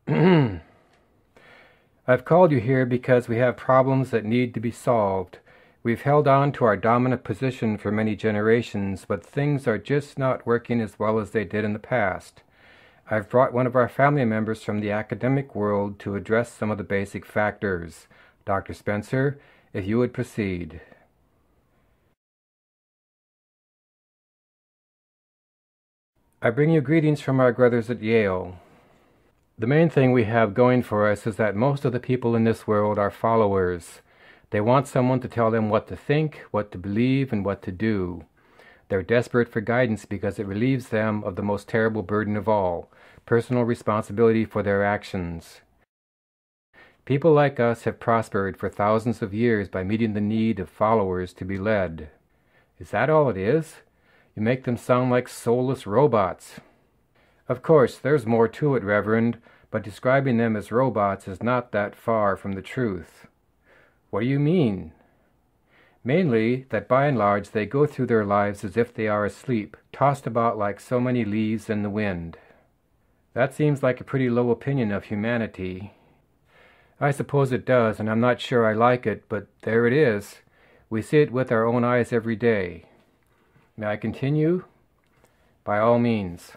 I've called you here because we have problems that need to be solved. We've held on to our dominant position for many generations, but things are just not working as well as they did in the past. I've brought one of our family members from the academic world to address some of the basic factors. Dr. Spencer, if you would proceed. I bring you greetings from our brothers at Yale. The main thing we have going for us is that most of the people in this world are followers. They want someone to tell them what to think, what to believe, and what to do. They're desperate for guidance because it relieves them of the most terrible burden of all, personal responsibility for their actions. People like us have prospered for thousands of years by meeting the need of followers to be led. Is that all it is? You make them sound like soulless robots. Of course, there's more to it, Reverend, but describing them as robots is not that far from the truth. What do you mean? Mainly, that by and large they go through their lives as if they are asleep, tossed about like so many leaves in the wind. That seems like a pretty low opinion of humanity. I suppose it does, and I'm not sure I like it, but there it is. We see it with our own eyes every day. May I continue? By all means.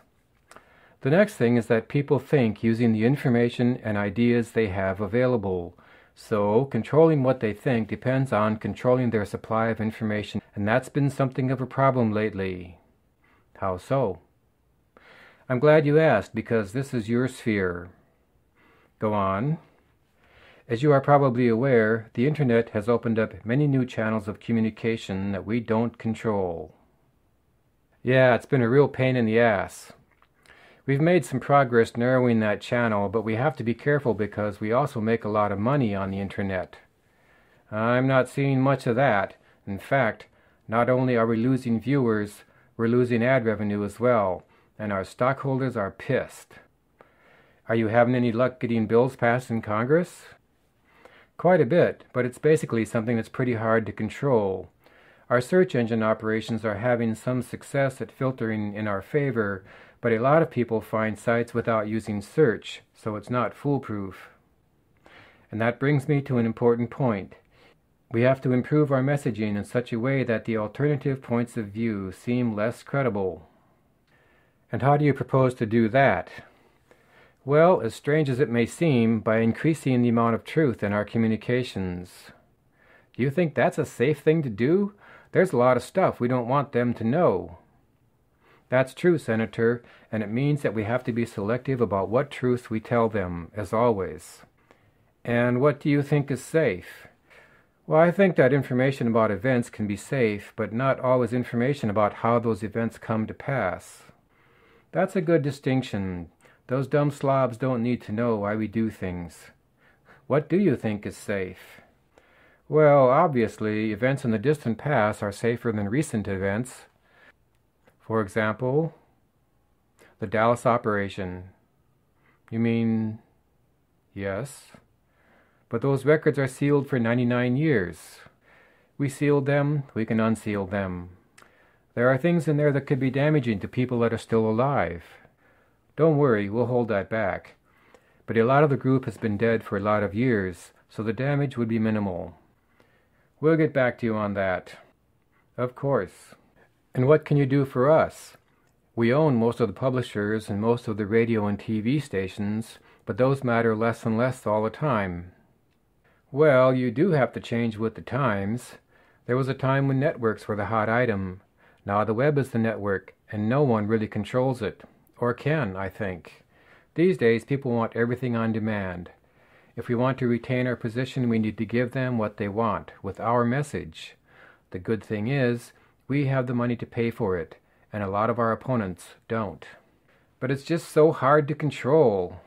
The next thing is that people think using the information and ideas they have available. So, controlling what they think depends on controlling their supply of information, and that's been something of a problem lately. How so? I'm glad you asked, because this is your sphere. Go on. As you are probably aware, the Internet has opened up many new channels of communication that we don't control. Yeah, it's been a real pain in the ass. We've made some progress narrowing that channel, but we have to be careful because we also make a lot of money on the Internet. I'm not seeing much of that. In fact, not only are we losing viewers, we're losing ad revenue as well, and our stockholders are pissed. Are you having any luck getting bills passed in Congress? Quite a bit, but it's basically something that's pretty hard to control. Our search engine operations are having some success at filtering in our favor, but a lot of people find sites without using search, so it's not foolproof. And that brings me to an important point. We have to improve our messaging in such a way that the alternative points of view seem less credible. And how do you propose to do that? Well, as strange as it may seem, by increasing the amount of truth in our communications. Do you think that's a safe thing to do? There's a lot of stuff we don't want them to know. That's true, Senator, and it means that we have to be selective about what truth we tell them, as always. And what do you think is safe? Well, I think that information about events can be safe, but not always information about how those events come to pass. That's a good distinction. Those dumb slobs don't need to know why we do things. What do you think is safe? Well, obviously, events in the distant past are safer than recent events. For example, the Dallas operation. You mean, yes, but those records are sealed for 99 years. We sealed them, we can unseal them. There are things in there that could be damaging to people that are still alive. Don't worry, we'll hold that back. But a lot of the group has been dead for a lot of years, so the damage would be minimal. We'll get back to you on that. Of course. And what can you do for us? We own most of the publishers and most of the radio and TV stations, but those matter less and less all the time. Well, you do have to change with the times. There was a time when networks were the hot item. Now the web is the network, and no one really controls it. Or can, I think. These days, people want everything on demand. If we want to retain our position, we need to give them what they want, with our message. The good thing is, we have the money to pay for it, and a lot of our opponents don't. But it's just so hard to control.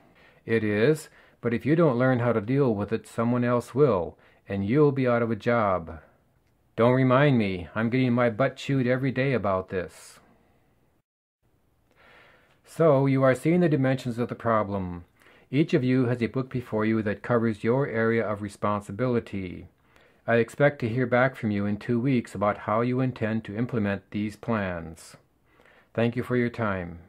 It is, but if you don't learn how to deal with it, someone else will, and you'll be out of a job. Don't remind me, I'm getting my butt chewed every day about this. So, you are seeing the dimensions of the problem. Each of you has a book before you that covers your area of responsibility. I expect to hear back from you in 2 weeks about how you intend to implement these plans. Thank you for your time.